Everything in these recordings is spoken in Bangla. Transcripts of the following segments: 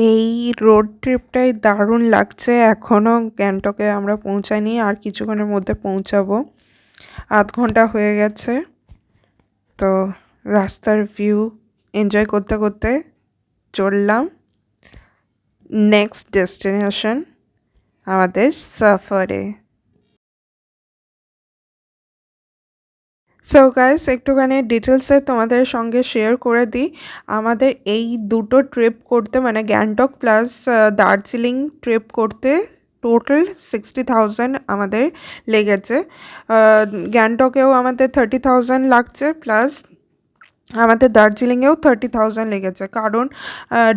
এই রোড ট্রিপটাই দারুণ লাগছে। এখনও গ্যাংটকে আমরা পৌঁছাইনি, আর কিছুক্ষণের মধ্যে পৌঁছাবো। আধ ঘন্টা হয়ে গেছে। তো রাস্তার ভিউ এনজয় করতে করতে চললাম নেক্সট ডেস্টিনেশন আমাদের সফরে। সো গাইস, একটুখানি ডিটেলসে তোমাদের সঙ্গে শেয়ার করে দিই। আমাদের এই দুটো ট্রিপ করতে, মানে গ্যাংটক প্লাস দার্জিলিং ট্রিপ করতে টোটাল 60,000 আমাদের লেগেছে। গ্যাংটকেও আমাদের 30,000 লাগছে, প্লাস আমাদের দার্জিলিংয়েও 30,000 লেগেছে। কারণ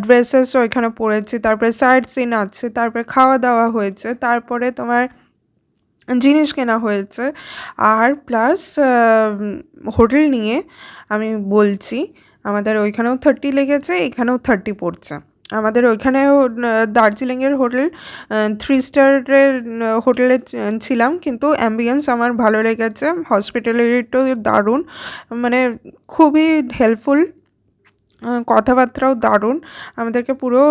ড্রেসেস ওইখানে পরেছি, তারপরে সাইট সিন আছে, তারপরে খাওয়া দাওয়া হয়েছে, তারপরে তোমার জিনিস কেনা হয়েছে, আর প্লাস হোটেল নিয়ে আমি বলছি আমাদের ওইখানেও 30 লেগেছে, এখানেও 30 পড়ছে। আমাদের ওইখানেও দার্জিলিংয়ের হোটেল 3 স্টারের হোটেলে ছিলাম, কিন্তু অ্যাম্বিয়েন্স আমার ভালো লেগেছে। হসপিটালিটিও দারুণ, মানে খুবই হেল্পফুল, কথাবার্তাও দারুণ। আমাদেরকে পুরো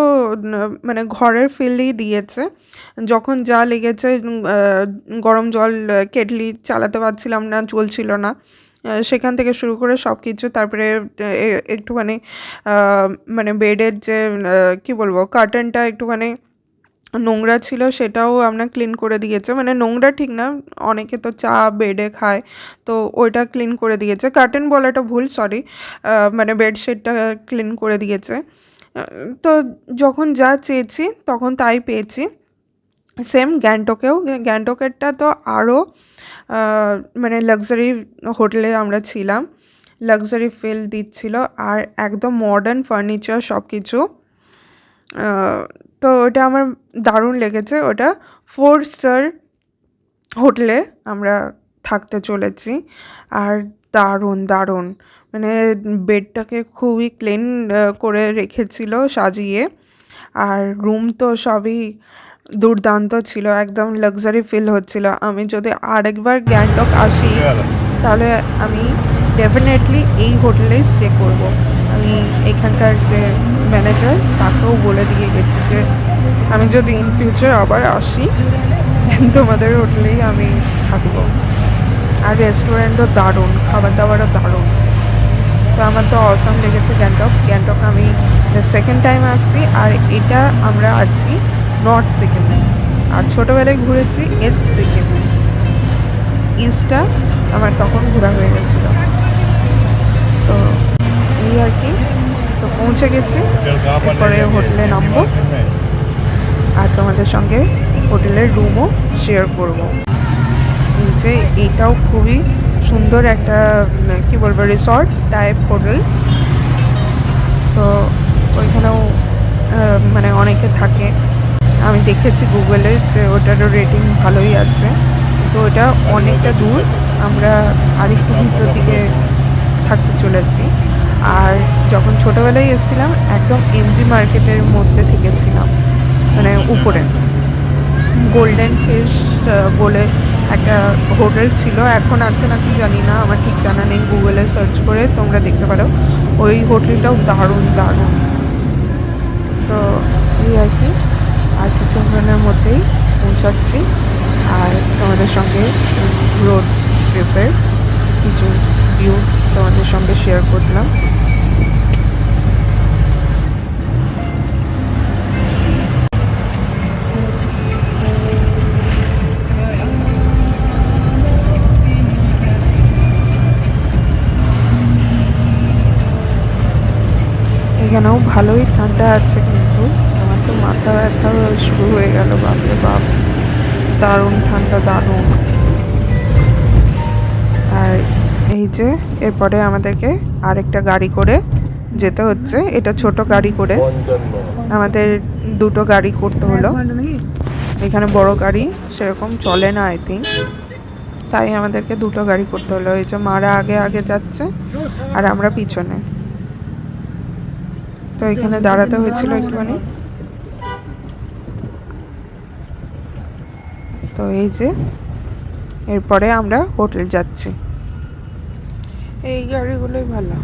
মানে ঘরের ফিলই দিয়েছে। যখন যা লেগেছে, গরম জল কেটলি চালাতে পারছিলাম না, চলছিল না, সেখান থেকে শুরু করে সব কিছু। তারপরে একটুখানি মানে বেডের যে কী বলবো, কার্টেনটা একটুখানি নোংরা ছিল, সেটাও আমরা ক্লিন করে দিয়েছে। মানে নোংরা ঠিক না, অনেকে তো চা বেডে খায়, তো ওইটা ক্লিন করে দিয়েছে। কার্টেন বলাটা ভুল, সরি, মানে বেডশিটটা ক্লিন করে দিয়েছে। তো যখন যা চেয়েছি তখন তাই পেয়েছি। সেম গ্যাংটকেও, গ্যাংটকেরটা তো আরও মানে লাক্সারি হোটেলে আমরা ছিলাম, লাক্সারি ফিল দিচ্ছিল, আর একদম মডার্ন ফার্নিচার সব কিছু। তো ওটা আমার দারুণ লেগেছে। ওটা 4 স্টার হোটেলে আমরা থাকতে চলেছি, আর দারুণ দারুণ, মানে বেডটাকে খুবই ক্লিন করে রেখেছিল সাজিয়ে, আর রুম তো সবই দুর্দান্ত ছিল, একদম লাক্সারি ফিল হচ্ছিল। আমি যদি আরেকবার গ্যাংটক আসি তাহলে আমি ডেফিনেটলি এই হোটেলেই স্টে করব। আমি এখানকার যে ম্যানেজার তাকেও বলে দিয়ে গেছি যে আমি যদি ইন ফিউচার আবার আসি তোমাদের হোটেলেই আমি থাকবো। আর রেস্টুরেন্টও দারুণ, খাবার দাবারও দারুণ। তো আমার তো অসাম লেগেছে গ্যাংটক। গ্যাংটক আমি সেকেন্ড টাইম আসছি, আর এটা আমরা আছি নর্থ সিকিমে, আর ছোটোবেলায় ঘুরেছি ইস্ট সিকিমে। ইস্টটা আমার তখন ঘোরা হয়ে গেছিলো। তো এই আর কি, তো পৌঁছে গেছি, এরপরে হোটেলে নামবো, আর তোমাদের সঙ্গে হোটেলের রুমও শেয়ার করবো। যে এটাও খুবই সুন্দর একটা কী বলবো, রিসর্ট টাইপ হোটেল। তো ওইখানেও মানে অনেকে থাকে, আমি দেখেছি গুগলে যে ওটারও রেটিং ভালোই আছে। তো ওটা অনেকটা দূর, আমরা আরেকটু ভিতর দিকে থাকতে চলেছি। আর যখন ছোটোবেলায় এসেছিলাম একদম এমজি মার্কেটের মধ্যে থেকেছিলাম, মানে উপরে গোল্ডেন ফিশ বলে একটা হোটেল ছিল, এখন আছে নাকি জানি না, আমার ঠিক জানা নেই, গুগলে সার্চ করে তোমরা দেখতে পারো। ওই হোটেলটাও দারুণ দারুণ। তো এই আর কি, আর কিছুক্ষণের মধ্যেই পৌঁছাচ্ছি, আর তোমাদের সঙ্গে রোড ট্রিপের কিছু ভিউ তোমাদের সঙ্গে শেয়ার করলাম। এখানেও ভালোই ঠান্ডা আছে, কিন্তু আমার তো মাথা ব্যথা শুরু হয়ে গেল, বাপরে বাপ, দারুণ ঠান্ডা, দারুণ। আর এই যে এরপরে আমাদেরকে আরেকটা গাড়ি করে যেতে হচ্ছে, এটা ছোট গাড়ি করে, আমাদের দুটো গাড়ি করতে হলো। এখানে বড় গাড়ি সেরকম চলে না আই থিঙ্ক, তাই আমাদেরকে দুটো গাড়ি করতে হলো। এই যে মারা আগে আগে যাচ্ছে আর আমরা পিছনে। তো এখানে দাঁড়াতে হয়েছিল একটুখানি। তো এই যে এরপরে আমরা হোটেল যাচ্ছি। এই গাড়িগুলোই ভালো,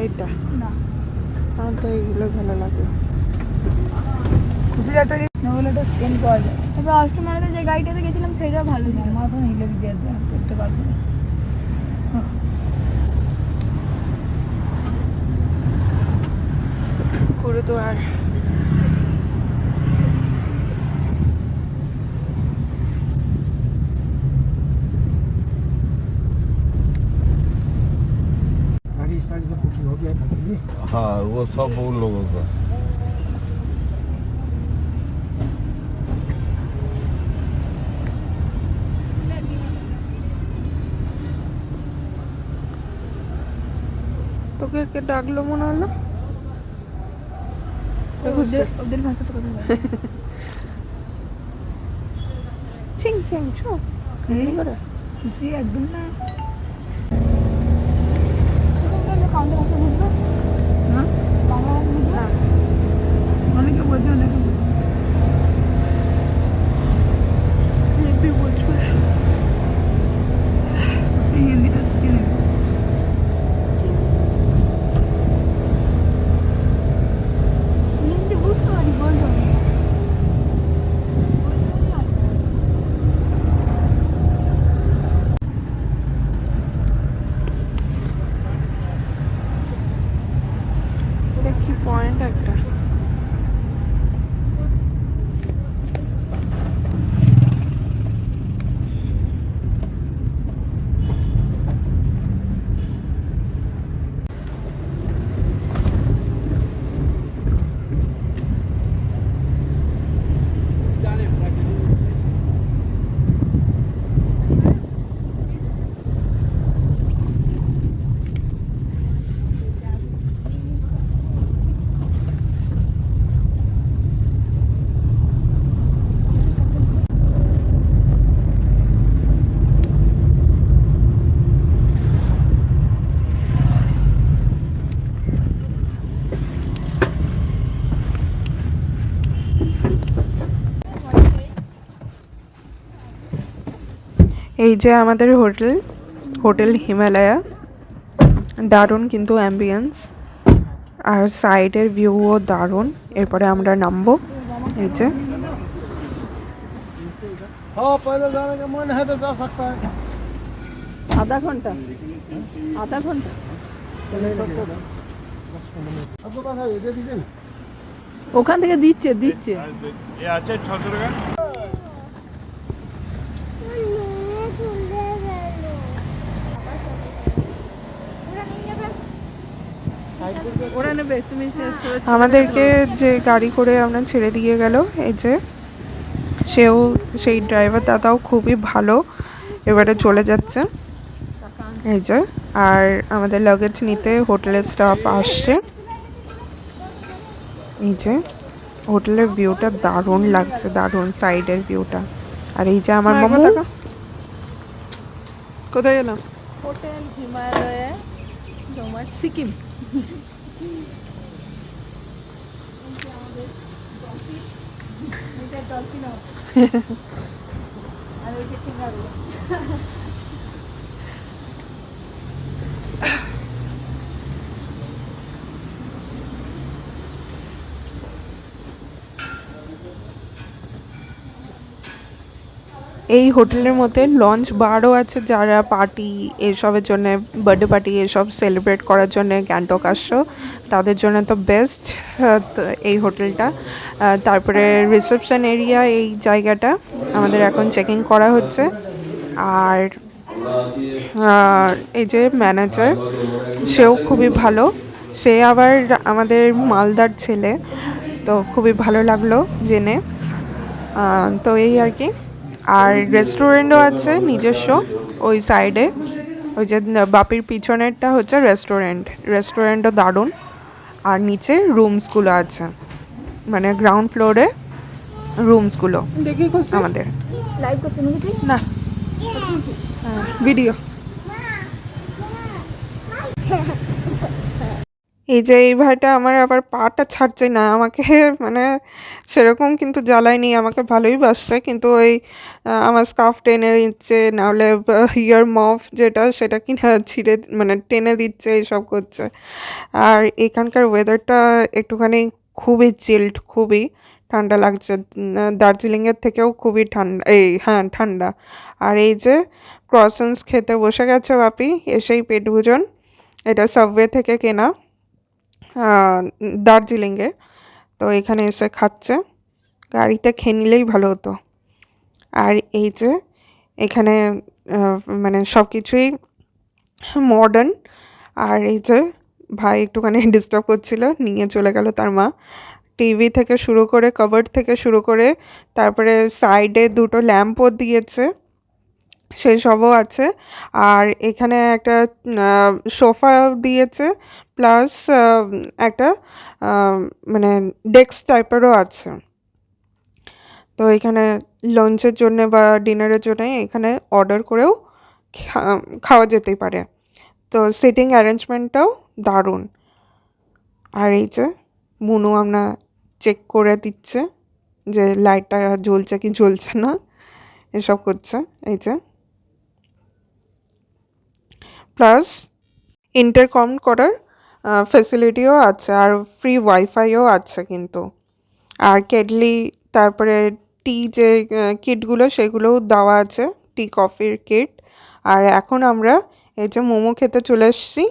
এইটা না, আমার তো এইগুলোই ভালো লাগলো। একটা না হলে একটা সেন্ট পাওয়া যায়। তারপর অষ্টমালাতে যে গাড়িটাতে গেছিলাম সেটাও ভালো ছিল। মাথা হিলে দিয়ে করতে পারবো না। গুরুদুয়ার साड़ी से बुकिंग हो गया था ये? हाँ वो सब उन लोगों का। তোকে কে ডাকলো মনে হলো? ওদের ভাষাতে কথা বলে। ছিং ছিং ছো এই করে খুশি একদম না। কাউন্টার ভাষা বুঝবে? হ্যাঁ বাংলা ভাষা বুঝবে? না অনেকে বোঝে অনেকে বোঝে না। হিন্দি বুঝবে। সেই হিন্দিটা শিখে নেবে। হিন্দি বুঝতে পারি, বলতে পারি না। এটা কি পয়েন্ট একটা? এই যে আমাদের হোটেল হিমালয়া, দারুণ কিন্তু অ্যাম্বিয়েন্স আর সাইডের ভিউও দারুণ। এরপরে আমরা নামবো। এই যে हाँ पैदल जाने का मन है तो जा सकता है। আধা ঘন্টা आपके पास है ये दे दीजिए ना। ওখান থেকে দিচ্ছে ये আছে 600 টাকা। ওরা নেবে তুমি আমাদেরকে যে গাড়ি করে আমরা ছেড়ে দিয়ে গেল, এই যে সেও সেই ড্রাইভার দাদাও খুবই ভালো। এবারে চলে যাচ্ছে এই যে, আর আমাদের লাগেজ নিতে হোটেলের স্টাফ আসছে। এই যে হোটেলের ভিউটা দারুণ লাগছে, দারুণ সাইডের ভিউটা। আর এই যে আমার মামু। কোথায় গেলাম? হোটেল হিমালয়ে তোমার সিকিম। এই হোটেলের মধ্যে লঞ্চ বারও আছে, যারা পার্টি এসবের জন্য, বার্থডে পার্টি এসব সেলিব্রেট করার জন্য গ্যাংটক আসছো তাদের জন্য তো বেস্ট এই হোটেলটা। তারপরে রিসেপশন এরিয়া, এই জায়গাটা আমাদের এখন চেকিং করা হচ্ছে। আর এই যে ম্যানেজার, সেও খুবই ভালো, সে আবার আমাদের মালদার ছেলে, তো খুবই ভালো লাগলো জেনে। তো এই আর কি। আর রেস্টুরেন্টও আছে নিজস্ব ওই সাইডে, ওই যে বাপির পিছনেরটা হচ্ছে রেস্টুরেন্টও দারুণ। আর নিচে রুমসগুলো আছে, মানে গ্রাউন্ড ফ্লোরে রুমসগুলো আমাদের। লাইভ করছে নাকি তুই? না, ভিডিও। এই যে এই ভাইটা আমার আবার পাটা ছাড়ছে না আমাকে, মানে সেরকম কিন্তু জ্বালায়নি, আমাকে ভালোই বাসছে, কিন্তু ওই আমার স্কার্ফ টেনে দিচ্ছে, নাহলে ইয়ার মফ যেটা সেটা কিনা ছিঁড়ে মানে টেনে দিচ্ছে, এইসব করছে। আর এখানকার ওয়েদারটা একটুখানি খুবই চিল্ড, খুবই ঠান্ডা লাগছে। দার্জিলিংয়ের থেকেও খুবই ঠান্ডা, হ্যাঁ ঠান্ডা। আর এই যে ক্রসেন্স খেতে বসে গেছে বাপি, এসেই পেট ভোজন। এটা সাবওয়ে থেকে কেনা, দার্জিলিংয়ে। তো এখানে এসে খাচ্ছে, গাড়িতে খেয়ে নিলেই ভালো হতো। আর এই যে এখানে মানে সব কিছুই মডার্ন। আর এই যে ভাই একটুখানি ডিস্টার্ব করছিল, নিয়ে চলে গেল তার মা। টিভি থেকে শুরু করে, কভার থেকে শুরু করে, তারপরে সাইডে দুটো ল্যাম্পও দিয়েছে, সেই সবও আছে। আর এখানে একটা সোফা দিয়েছে, প্লাস একটা মানে ডেস্ক টাইপেরও আছে। তো এখানে লাঞ্চের জন্যে বা ডিনারের জন্যে এখানে অর্ডার করেও খাওয়া যেতেই পারে। তো সিটিং অ্যারেঞ্জমেন্টটাও দারুণ। আর এই যে বুনু আমরা চেক করে দিচ্ছে যে লাইটটা জ্বলছে কি জ্বলছে না, এসব করছে। এই যে প্লাস ইন্টারকম করার ফেসিলিটিও আছে, আর ফ্রি ওয়াইফাইও আছে কিন্তু। আর কেটলি, তারপরে টি যে কিটগুলো সেগুলোও দেওয়া আছে, টি কফির কিট। আর এখন আমরা এই যে মোমো খেতে চলে এসেছি।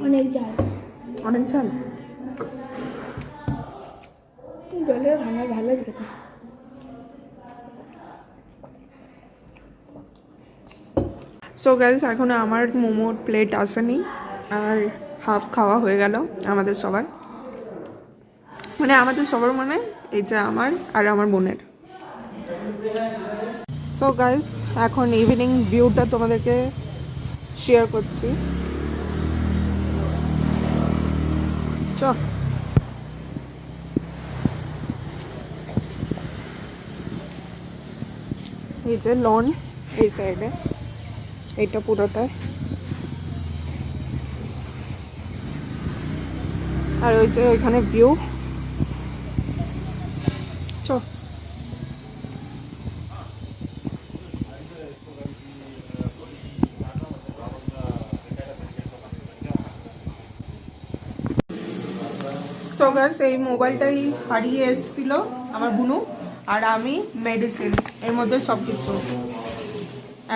অনেক ঝাল, অনেক ঝাল। জলের ভাঙা ভালো খেতে। সো গাইস, এখন আমার মোমোর প্লেট আসেনি, আর হাফ খাওয়া হয়ে গেল আমাদের সবার। মানে আমাদের সবার মানে এই যে আমার আর আমার বোনের। সো গাইস, এখন ইভিনিং ভিউটা তোমাদেরকে শেয়ার করছি। চ এই যে লন এই সাইডে, এইটা পুরোটাই। আর ওই যে ওইখানে ভিউ। চ সো গাইস, এই মোবাইলটাই হারিয়ে এসেছিল আমার বুনু, আর আমি মেডিসিন এর মধ্যে সব কিছু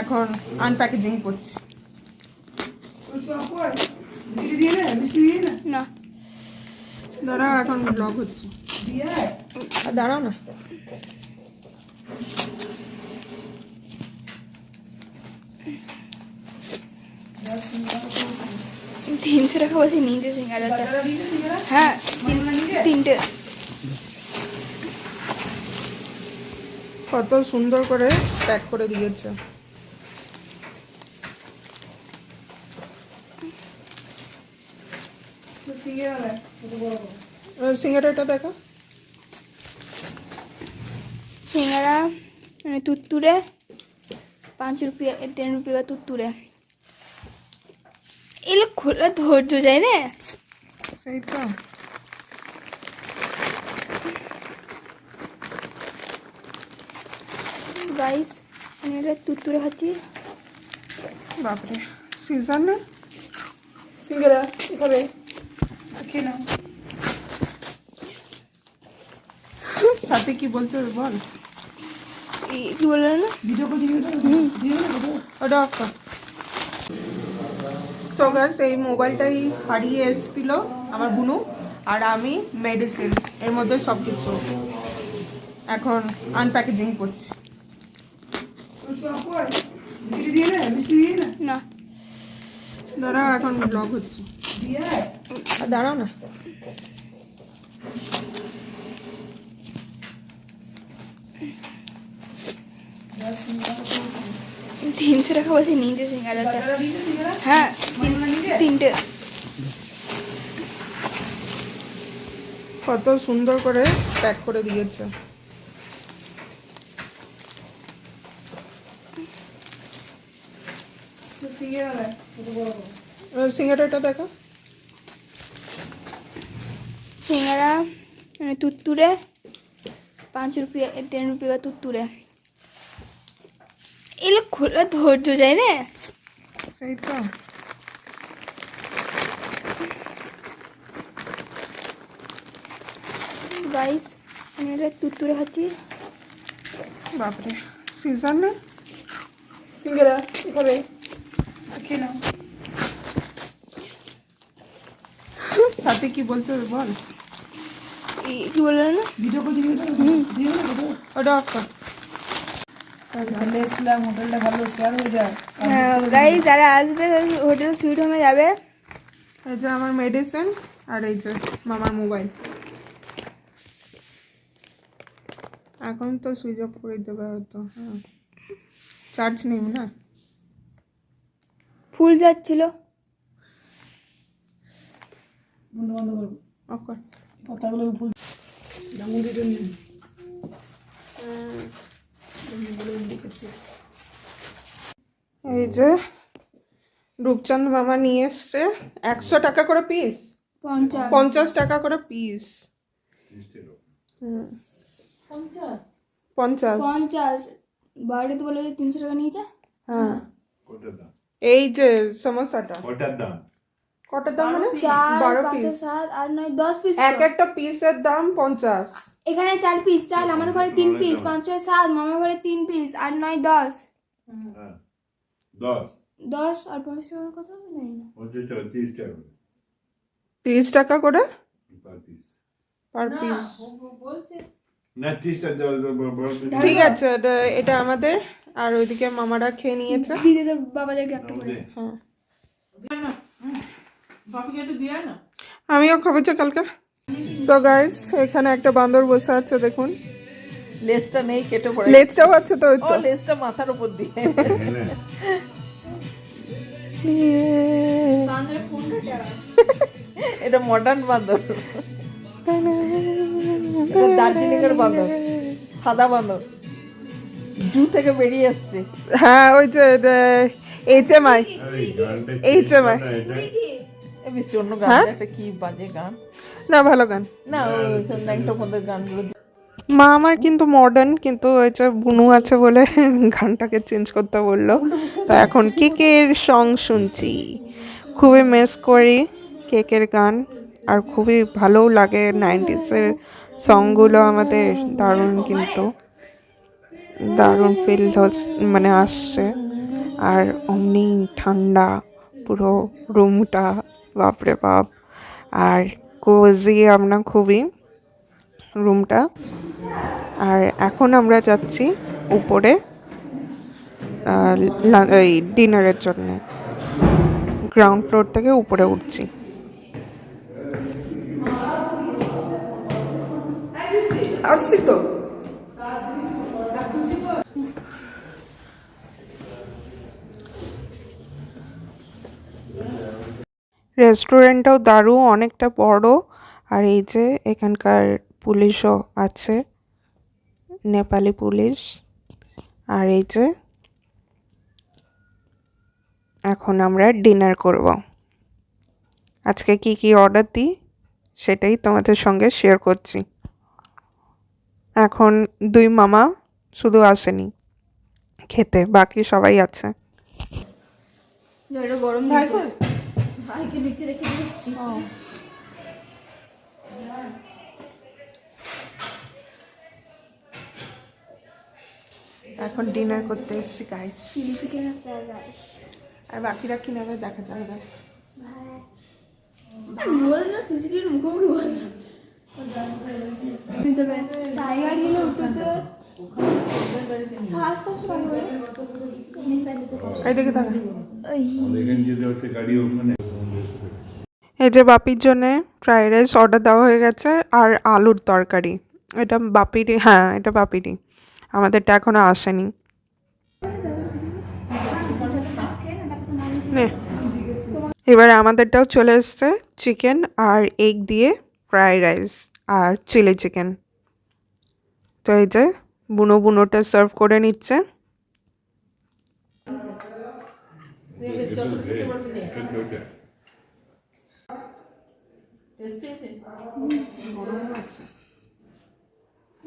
এখন আনপ্যাকেজিং করছি। না, দাঁড়াও, এখন ব্লগ হচ্ছে, দাঁড়াও না। 300 টাকা বলছে নিতে সিঙ্গারাটা। হ্যাঁ, 3টে। কত সুন্দর করে প্যাক করে দিয়েছে। সিঙ্গারাটা দেখো। সিঙ্গারা তুত্তুরে 5 रुपया 10 रुपया তুত্তুরে। এগুলো খোলা ধৈর্য যায় না। সেই তো। গাইস, আমি এটা তুত্তুরে খাচ্ছি। বাপরে, সিজন না সিঙ্গারা খাবে, খেয়ে নাও। সাথে কি বলছো বল। কি বললো না? ওটা অফ কর। সো গাইস, এই মোবাইলটাই হারিয়ে এসেছিল আমার বুনু, আর আমি মেডিসিন এর মধ্যে সব কিছু এখন আনপ্যাকেজিং করছি। না, দাঁড়াও, এখন ব্লগ হচ্ছে, দাঁড়াও না। তিনশো টাকা বলছে নিতে সিঙ্গারাটা। হ্যাঁ, 3টে। কত সুন্দর করে প্যাক করে দিয়েছে। সিঙ্গারাটা দেখো। সিঙ্গারা তুত্তুরে 5 रुपया 10 रुपया তুত্তুরে। এগুলো খোলা ধৈর্য যায় না। সেই তো। গাইস আমি এটা তুত্তুরে খাচ্ছি। বাপরে সিজন নেই সিঙ্গারা খাবে খেয়ে নাও। সাথে কি বলছো বল। কি বললেন না? ভিডিও করছি ওটা অফ কর। ভালো এসেছিলাম, হোটেলটা ভালো শেয়ার হয়ে যায়। হ্যাঁ গাইস যারা আসবে হোটেল সুইট হোমে যাবে। এই যে আমার মেডিসিন আর এই যে মামার মোবাইল। এখন তো সুইচ অফ করে দেবে হয়তো। হ্যাঁ চার্জ নেই না। ফুল যাচ্ছিল। বন্ধ বন্ধ করবো অফ কর। কথাগুলো ফুল মুড়িটা নিয়ে এই যে রূপচাঁদ মামা নিয়ে এসছে 100 টাকা করে পিস, 50 টাকা করে পিস। 50। 50 বাড়িতে বলে 300 টাকা নিয়েছে। হ্যাঁ কোটার দাম? এই যে সমোসাটা কোটার দাম? কত দাম মানে 4 12 5 পিস। 7 8 9 10 পিস। এক একটা পিসের দাম 50। এখানে 4 পিস, চাল আমাদের ঘরে 3 পিস, 5 6 7 মামার ঘরে 3 পিস, 8 9 10। হ্যাঁ 10 10 আর 5 টাকার কথা জানি না। 25 টাকা 30 টাকা 30 টাকা করে পার পিস। Per piece. না 30 টাকা বড় পিস। ঠিক আছে এটা আমাদের, আর ওইদিকে মামারা খেয়ে নিয়েছে। দিদিদের বাবাদেরকে একটা করে। হ্যাঁ বাপিকে একটু দিয়ে না। আমিও খাবো যে কালকে। সো গাইস এখানে একটা বান্দর বসে আছে দেখুন। লেজটা নেই, কেটে পড়ে। লেজটাও আছে তো ওই ও তো। লেজটা মাথার উপর দিয়ে। বান্দরের ফোন কাটে আর। এটা মডার্ন বান্দর, এটা দার্জিলিং এর বান্দর, সাদা বান্দর, জু থেকে বেরিয়ে আসছে। হ্যাঁ ওই যে HMI HMI। এ মিষ্টি অন্য গান, একটা কি বাজে গান না ভালো গান। না, ওই ন্যাংটা পদের গানগুলো। মা আমার কিন্তু মডার্ন, কিন্তু ওই যে বুনু আছে বলে গানটাকে চেঞ্জ করতে বললো। তো এখন কেকের সং শুনছি, খুবই মিস করি কেকের গান, আর খুবই ভালোও লাগে 90s-এর সংগুলো আমাদের। দারুণ, কিন্তু দারুণ ফিল মানে আসছে। আর অমনি ঠান্ডা পুরো রুমটা, বাপরে বাপ। আর কোজি আমরা খুবই রুমটা। আর এখন আমরা যাচ্ছি উপরে এই ডিনারের জন্য। গ্রাউন্ড ফ্লোর থেকে উপরে উঠছি। আসছি তো। রেস্টুরেন্টটাও দারুণ, অনেকটা বড়। আর এই যে এখানকার পুলিশও আছে, নেপালি পুলিশ। আর এই যে এখন আমরা ডিনার করব। আজকে কি কি অর্ডার দিই সেটাই তোমাদের সঙ্গে শেয়ার করছি। এখন 2 মামা শুধু আসেনি খেতে, বাকি সবাই আছে। জলটা গরম দিয়েছে। ভাইকে নিচে রেখে দিয়েছি। এখন ডিনার করতে এসেছি গাইস। চিলি চিকেন আর ফ্রাইড রাইস। আর বাকিরা কি নেবে দেখা যাবে। বল না, সিসিটিভির মুখোমুখি বল না। টাইগার গেলে উঠতে শ্বাস কষ্ট করে এই দিকে থাকা। দেখেন যে হচ্ছে গাড়ি ওখানে। এই যে বাপির জন্যে ফ্রাইড রাইস অর্ডার দেওয়া হয়ে গেছে, আর আলুর তরকারি। এটা বাপিরই, হ্যাঁ এটা বাপিরই, আমাদেরটা এখনো আসেনি। নে এবারে আমাদেরটাও চলে এসছে, চিকেন আর এগ দিয়ে ফ্রাইড রাইস আর চিলি চিকেন। তো এই যে বুনোটা সার্ভ করে নিচ্ছে।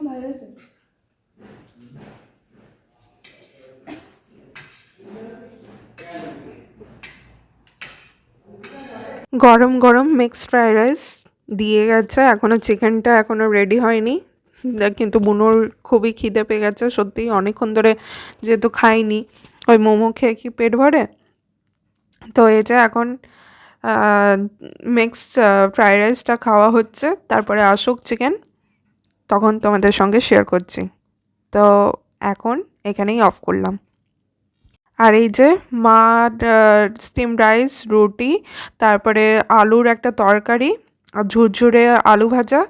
ভালো হয়েছে। গরম গরম মিক্সড ফ্রাইড রাইস দিয়ে গেছে, এখনও চিকেনটা এখনও রেডি হয়নি। কিন্তু বুনোর খুবই খিদে পেয়ে গেছে সত্যিই, অনেকক্ষণ ধরে যেহেতু খাইনি, ওই মোমো খেয়ে কি পেট ভরে। তো এই যে এখন মিক্সড ফ্রাইড রাইসটা খাওয়া হচ্ছে, তারপরে আসুক চিকেন, তখন তোমাদের সঙ্গে শেয়ার করছি। তো এখন এখানেই অফ করলাম। আর এই যে মা স্টিম রাইস, রুটি, তারপরে আলুর একটা তরকারি, আর ঝুরঝুরে আলু ভাজা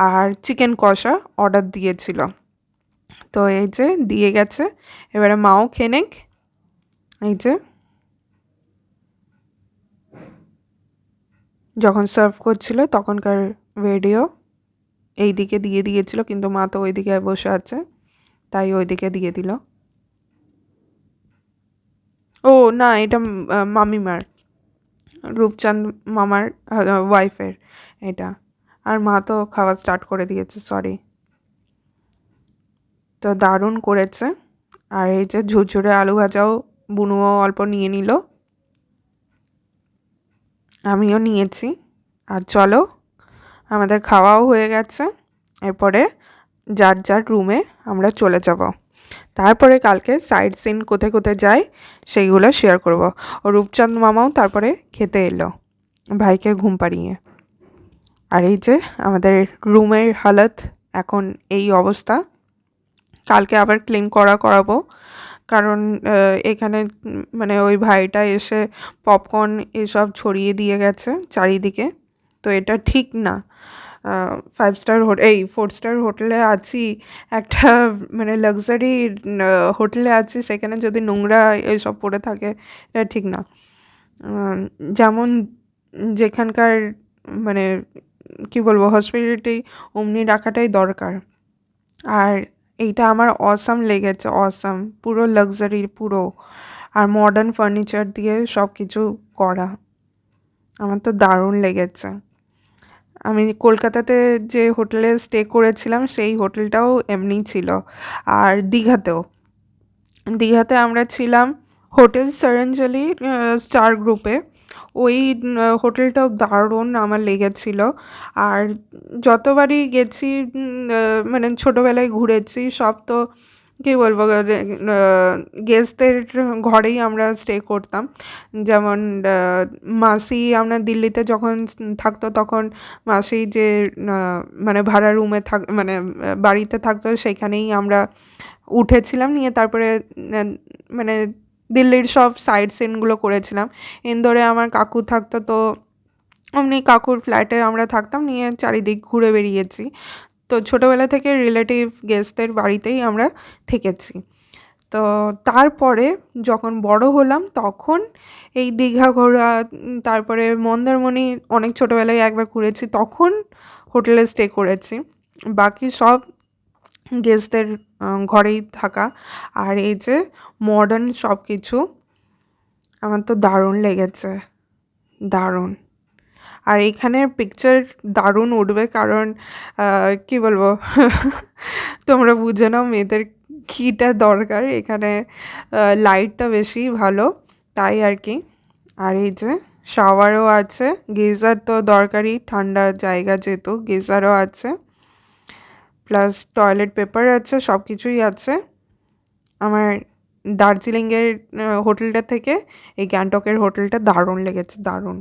আর চিকেন কষা অর্ডার দিয়েছিল। তো এই যে দিয়ে গেছে, এবারে মাও খেয়ে নেক। এই যে যখন সার্ভ করছিল তখনকার ভিডিও এই দিকে দিয়ে দিয়েছিল, কিন্তু মা তো ওই দিকে বসে আছে, তাই ওই দিকে দিয়ে দিল। ও না, এটা মামিমার, রূপচাঁদ মামার ওয়াইফের এটা। আর মা তো খাওয়া স্টার্ট করে দিয়েছে, সরি। তো দারুণ করেছে। আর এই যে ঝুরঝুরে আলু ভাজাও বুনুও অল্প নিয়ে নিল, আমিও নিয়েছি। আর চলো, আমাদের খাওয়াও হয়ে গেছে, এরপরে যার যার রুমে আমরা চলে যাব। তারপরে কালকে সাইড সিন কোথায় কোথায় যাই সেইগুলো শেয়ার করব। ও রূপচাঁদ মামাও তারপরে খেতে এলো ভাইকে ঘুম পাড়িয়ে। আর এই যে আমাদের রুমের হালত এখন এই অবস্থা। কালকে আবার ক্লিন করাবো, কারণ এখানে মানে ওই ভাইটা এসে পপকর্ন এসব ছড়িয়ে দিয়ে গেছে চারিদিকে। তো এটা ঠিক না। 5 স্টার এই 4 স্টার হোটেলে আছি, একটা মানে লাক্সারি হোটেলে আছি, সেখানে যদি নোংরা এইসব পড়ে থাকে এটা ঠিক না। যেমন যেখানকার মানে কি বলবো, হসপিটালিটি অমনি রাখাটাই দরকার। আর এইটা আমার অসাম লেগেছে, অসাম, পুরো লাক্সারি পুরো, আর মডার্ন ফার্নিচার দিয়ে সব কিছু করা, আমার তো দারুণ লেগেছে। আমি কলকাতাতে যে হোটেলে স্টে করেছিলাম সেই হোটেলটাও এমনি ছিল। আর দীঘাতে আমরা ছিলাম হোটেল সারাঞ্জলি স্টার গ্রুপে। ওই হোটেলটাও দারুণ আমার লেগেছিল। আর যতবারই গেছি মানে ছোটোবেলায় ঘুরেছি সব, তো কী বলবো, গেস্টদের ঘরেই আমরা স্টে করতাম। যেমন মাসি আমরা দিল্লিতে যখন থাকতো তখন মাসি যে মানে ভাড়া রুমে মানে বাড়িতে থাকতো, সেখানেই আমরা উঠেছিলাম, নিয়ে তারপরে মানে দিল্লির সব সাইট সিনগুলো করেছিলাম। ইন্দোরে আমার কাকু থাকতো, তো অমনি কাকুর ফ্ল্যাটে আমরা থাকতাম, নিয়ে চারিদিক ঘুরে বেরিয়েছি। তো ছোটোবেলা থেকে রিলেটিভ গেস্টদের বাড়িতেই আমরা থেকেছি। তো তারপরে যখন বড় হলাম তখন এই দীঘা ঘোরা, তারপরে মন্দারমণি অনেক ছোটোবেলায় একবার ঘুরেছি, তখন হোটেলে স্টে করেছি। বাকি সব গেস্টদের ঘরেই থাকা। আর এই যে মডার্ন সব কিছু, আমার তো দারুণ লেগেছে, দারুণ। আর এখানের পিকচার দারুণ উঠবে, কারণ কি বলবো তোমরা বুঝে নাও মেয়েদের কীটা দরকার। এখানে লাইটটা বেশি ভালো, তাই আর কি। আর এই যে শাওয়ারও আছে, গিজার তো দরকারি, ঠান্ডা জায়গা যেহেতু, গিজারও আছে, প্লাস টয়লেট পেপার আছে, সব কিছুই আছে। আমার দার্জিলিংয়ের হোটেলটা থেকে এই গ্যাংটকের হোটেলটা দারুণ লেগেছে, দারুণ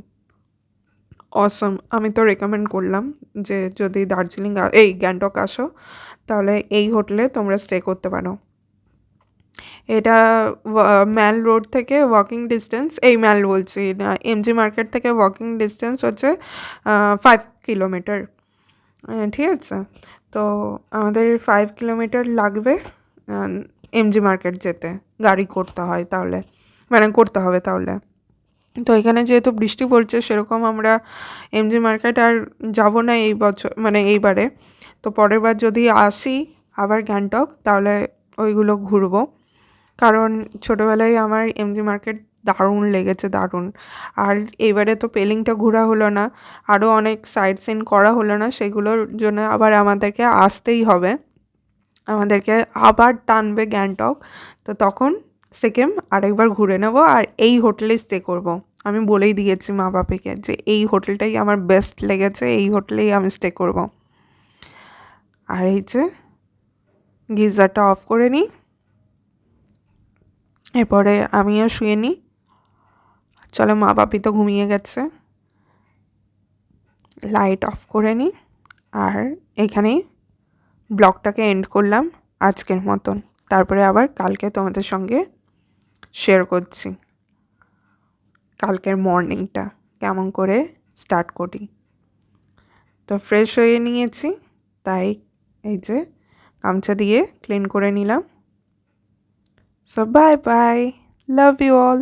অসম। আমি তো রেকমেন্ড করলাম যে যদি দার্জিলিং এই গ্যাংটক আসো তাহলে এই হোটেলে তোমরা স্টে করতে পারো। এটা ম্যাল রোড থেকে ওয়াকিং ডিস্টেন্স, এই ম্যাল বলছি না, এমজি মার্কেট থেকে ওয়াকিং ডিস্টেন্স হচ্ছে 5 কিলোমিটার, ঠিক আছে। তো আমাদের 5 কিলোমিটার লাগবে এমজি মার্কেট যেতে, গাড়ি করতে হয় তাহলে, মানে করতে হবে তাহলে। তো এখানে যেহেতু বৃষ্টি পড়ছে, সেরকম আমরা এমজি মার্কেট আর যাব না এই বছর, মানে এইবারে। তো পরের বার যদি আসি আবার গ্যাংটক, তাহলে ওইগুলো ঘুরবো, কারণ ছোটোবেলায় আমার এমজি মার্কেট দারুণ লেগেছে, দারুণ। আর এইবারে তো পেলিংটা ঘোরা হলো না, আরও অনেক সাইট সিন করা হলো না, সেগুলোর জন্য আবার আমাদেরকে আসতেই হবে, আমাদেরকে আবার টানবে গ্যাংটক। তো তখন সিকিম আরেকবার ঘুরে নেব, আর এই হোটেলে স্টে করব। আমি বলেই দিয়েছি মা বাবাকে যে এই হোটেলটাই আমার বেস্ট লেগেছে, এই হোটেলেই আমি স্টে করব। আর এই যে গিজারটা অফ করে নিই, এরপরে আমিও শুয়ে নিই। চলো, মা বাপি তো ঘুমিয়ে গেছে, লাইট অফ করে নিই। আর এখানেই ব্লগটাকে এন্ড করলাম আজকের মতন। তারপরে আবার কালকে তোমাদের সঙ্গে শেয়ার করছি কালকের মর্নিংটা কেমন করে স্টার্ট করি। তো ফ্রেশ হয়ে নিয়েছি, তাই এই যে গামছা দিয়ে ক্লিন করে নিলাম। So bye bye, love you all.